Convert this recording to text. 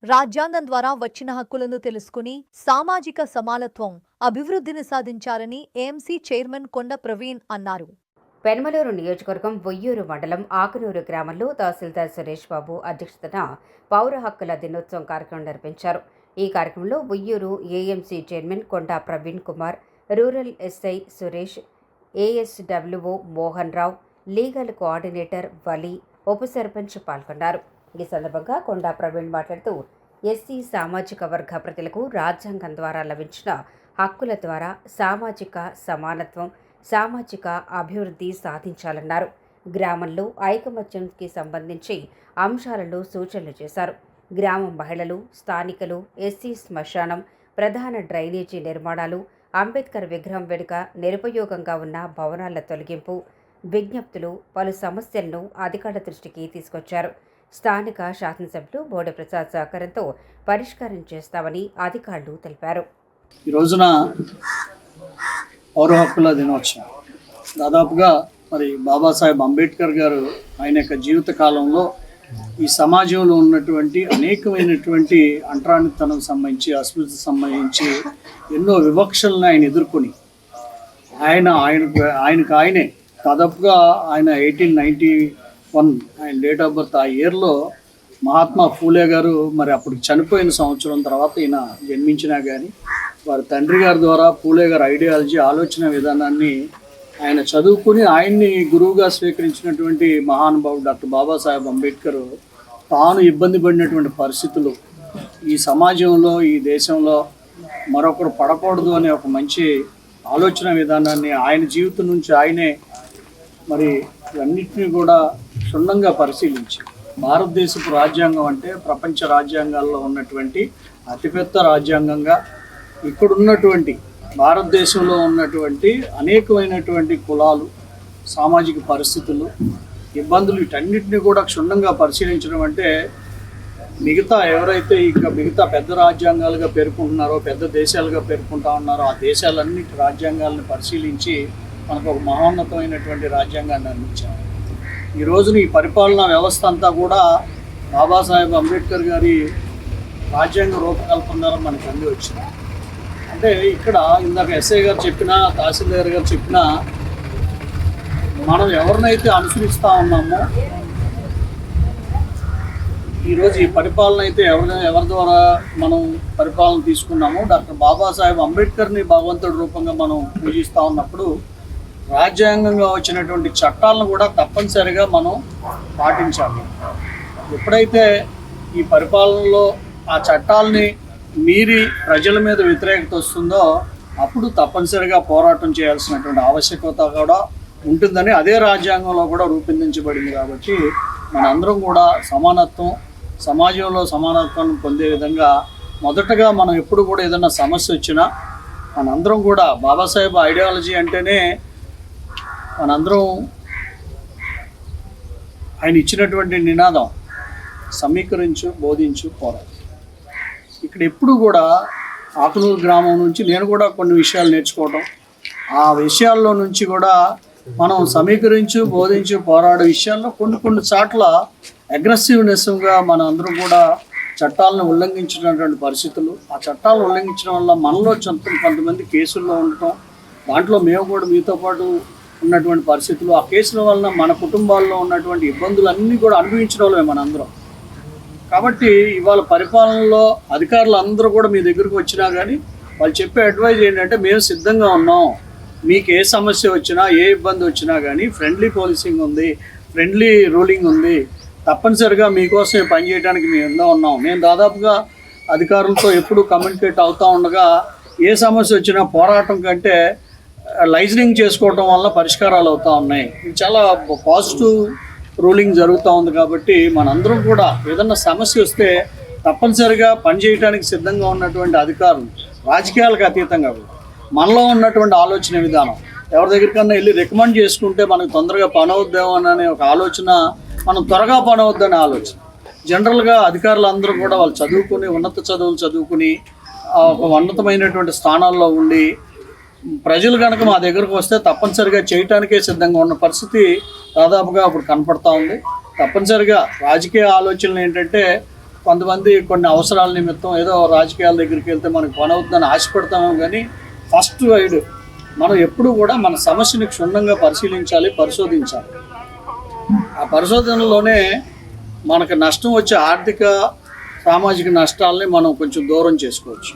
రాజ్యాంగం ద్వారా వచ్చిన హక్కులను తెలుసుకుని సామాజిక సమానత్వం, అభివృద్ధిని సాధించారని ఏఎంసీ చైర్మన్ కొండ ప్రవీణ్ అన్నారు. పెనమలూరు నియోజకవర్గం ఉయ్యూరు మండలం ఆకునూరు గ్రామంలో తహసీల్దార్ సురేష్ బాబు అధ్యక్షతన పౌర హక్కుల దినోత్సవం కార్యక్రమం నిర్వహించారు. ఈ కార్యక్రమంలో Uyyuru AMC chairman Konda Praveen Kumar, rural SI Suresh, ASWO Mohan Rao, legal coordinator Vali, ఉప సర్పంచ్ పాల్గొన్నారు. ఈ సందర్భంగా కొండ ప్రవీణ్ మాట్లాడుతూ ఎస్సీ సామాజిక వర్గ ప్రజలకు రాజ్యాంగం ద్వారా లభించిన హక్కుల ద్వారా సామాజిక సమానత్వం, సామాజిక అభివృద్ధి సాధించాలన్నారు. గ్రామంలో ఐకమత్యంకి సంబంధించి అంశాలలో సూచనలు చేశారు. గ్రామ మహిళలు, స్థానికులు ఎస్సీ శ్మశానం, ప్రధాన డ్రైనేజీ నిర్మాణాలు, అంబేద్కర్ విగ్రహం వెనుక నిరుపయోగంగా ఉన్న భవనాల తొలగింపు, విజ్ఞప్తులు, పలు సమస్యలను అధికారుల దృష్టికి తీసుకొచ్చారు. స్థానిక శాసనసభ్యులు బోడే ప్రసాద్ సహకారంతో పరిష్కారం చేస్తామని అధికారులు తెలిపారు. ఈ రోజున పౌర హక్కుల దినోత్సవం దాదాపుగా బాబాసాహెబ్ అంబేద్కర్ గారు ఆయన యొక్క జీవిత కాలంలో ఈ సమాజంలో ఉన్నటువంటి అనేకమైనటువంటి అంటరానితనం సంబంధించి, అస్పృశ్యతకు సంబంధించి ఎన్నో వివక్షలను ఆయన ఎదుర్కొని ఆయనే దాదాపుగా ఆయన 1891 ఆయన డేట్ ఆఫ్ బర్త్, ఆ ఇయర్లో మహాత్మా ఫూలే గారు అప్పుడు చనిపోయిన సంవత్సరం తర్వాత ఈయన జన్మించినా కానీ వారి తండ్రి గారి ద్వారా ఫూలే గారి ఐడియాలజీ, ఆలోచన విధానాన్ని ఆయన చదువుకుని ఆయన్ని గురువుగా స్వీకరించినటువంటి మహానుభావుడు డాక్టర్ బాబాసాహెబ్ అంబేద్కర్ తాను ఇబ్బంది పడినటువంటి పరిస్థితులు ఈ సమాజంలో, ఈ దేశంలో మరొకరు పడకూడదు అనే ఒక మంచి ఆలోచన విధానాన్ని ఆయన జీవితం నుంచి ఆయనే ఇవన్నిటిని కూడా క్షుణ్ణంగా పరిశీలించి భారతదేశపు రాజ్యాంగం అంటే ప్రపంచ రాజ్యాంగాల్లో ఉన్నటువంటి అతిపెద్ద రాజ్యాంగంగా ఇక్కడున్నటువంటి భారతదేశంలో ఉన్నటువంటి అనేకమైనటువంటి కులాలు, సామాజిక పరిస్థితులు, ఇబ్బందులు వీటన్నిటిని కూడా క్షుణ్ణంగా పరిశీలించడం అంటే ఎవరైతే మిగతా పెద్ద రాజ్యాంగాలుగా పేర్కొంటున్నారో, పెద్ద దేశాలుగా పేర్కొంటా ఉన్నారో ఆ దేశాలన్నిటి రాజ్యాంగాలను పరిశీలించి మనకు ఒక మహోన్నతమైనటువంటి రాజ్యాంగాన్ని అందించారు. ఈ రోజున ఈ పరిపాలనా వ్యవస్థ అంతా కూడా బాబాసాహెబ్ అంబేద్కర్ గారి రాజ్యాంగ రూపకల్పన ద్వారా మనకు అంది వచ్చింది. అంటే ఇక్కడ ఇందాక ఎస్ఐ గారు చెప్పినా, తహసీల్దార్ గారు చెప్పినా, మనం ఎవరినైతే అనుసరిస్తూ ఉన్నామో ఈరోజు ఈ పరిపాలన అయితే ఎవరి ద్వారా మనం పరిపాలన తీసుకున్నామో డాక్టర్ బాబాసాహెబ్ అంబేద్కర్ని భగవంతుడి రూపంగా మనం పూజిస్తూ ఉన్నప్పుడు రాజ్యాంగంగా వచ్చినటువంటి చట్టాలను కూడా తప్పనిసరిగా మనం పాటించాలి. ఎప్పుడైతే ఈ పరిపాలనలో ఆ చట్టాలని మీరి ప్రజల మీద వ్యతిరేకత వస్తుందో అప్పుడు తప్పనిసరిగా పోరాటం చేయాల్సినటువంటి ఆవశ్యకత కూడా ఉంటుందని అదే రాజ్యాంగంలో కూడా రూపొందించబడింది. కాబట్టి మనందరం కూడా సమానత్వం, సమాజంలో సమానత్వాన్ని పొందే విధంగా మొదటగా మనం ఎప్పుడు కూడా ఏదైనా సమస్య వచ్చినా మనందరం కూడా బాబాసాహెబ్ ఐడియాలజీ అంటేనే మనందరం ఆయన ఇచ్చినటువంటి నినాదం సమీకరించు, బోధించు, పోరాడు. ఇక్కడ ఎప్పుడు కూడా ఆకునూరు గ్రామం నుంచి నేను కూడా కొన్ని విషయాలు నేర్చుకోవడం, ఆ విషయాల్లో నుంచి కూడా మనం సమీకరించు, బోధించు, పోరాడే విషయాల్లో కొన్ని చాట్ల అగ్రెసివ్నెస్గా మన అందరం కూడా చట్టాలను ఉల్లంఘించినటువంటి పరిస్థితులు, ఆ చట్టాలను ఉల్లంఘించడం వల్ల మనలో కొంతమంది కేసుల్లో ఉండటం, దాంట్లో మేము కూడా మీతో పాటు ఉన్నటువంటి పరిస్థితులు, ఆ కేసుల వలన మన కుటుంబాల్లో ఉన్నటువంటి ఇబ్బందులు అన్నీ కూడా అనుభవించిన వాళ్ళమే మనందరం. కాబట్టి ఇవాళ పరిపాలనలో అధికారులు అందరూ కూడా మీ దగ్గరకు వచ్చినా కానీ వాళ్ళు చెప్పే అడ్వైజ్ ఏంటంటే మేము సిద్ధంగా ఉన్నాం, మీకు ఏ సమస్య వచ్చినా, ఏ ఇబ్బంది వచ్చినా కానీ ఫ్రెండ్లీ పోలీసింగ్ ఉంది, ఫ్రెండ్లీ రూలింగ్ ఉంది, తప్పనిసరిగా మీకోసం పనిచేయడానికి మేము ఎంతో ఉన్నాం. మేము దాదాపుగా అధికారులతో ఎప్పుడు కమ్యూనికేట్ అవుతూ ఉండగా ఏ సమస్య వచ్చినా పోరాటం కంటే లైజనింగ్ చేసుకోవటం వల్ల పరిష్కారాలు అవుతూ ఉన్నాయి. ఇది చాలా పాజిటివ్ రూలింగ్ జరుగుతూ ఉంది. కాబట్టి మనందరం కూడా ఏదన్నా సమస్య వస్తే తప్పనిసరిగా పనిచేయడానికి సిద్ధంగా ఉన్నటువంటి అధికారులు, రాజకీయాలకు అతీతంగా మనలో ఉన్నటువంటి ఆలోచన విధానం, ఎవరి దగ్గరికన్నా వెళ్ళి రికమెండ్ చేసుకుంటే మనకు తొందరగా పని అవుద్దామో అనే ఒక ఆలోచన, మనం త్వరగా పని అవుద్దనే ఆలోచన. జనరల్గా అధికారులు అందరూ కూడా వాళ్ళు చదువుకుని, ఉన్నత చదువులు చదువుకుని ఒక ఉన్నతమైనటువంటి స్థానాల్లో ఉండి ప్రజలు కనుక మా దగ్గరకు వస్తే తప్పనిసరిగా చేయటానికే సిద్ధంగా ఉన్న పరిస్థితి దాదాపుగా ఇప్పుడు కనపడతా ఉంది. తప్పనిసరిగా రాజకీయ ఆలోచనలు ఏంటంటే కొంతమంది కొన్ని అవసరాల నిమిత్తం ఏదో రాజకీయాల దగ్గరికి వెళ్తే మనకు పని అవుతుందని ఆశపడతాము, కానీ ఫస్ట్ వైడ్ మనం ఎప్పుడు కూడా మన సమస్యని క్షుణ్ణంగా పరిశీలించాలి, పరిశోధించాలి. ఆ పరిశోధనలోనే మనకు నష్టం వచ్చే ఆర్థిక సామాజిక నష్టాలని మనం కొంచెం దూరం చేసుకోవచ్చు.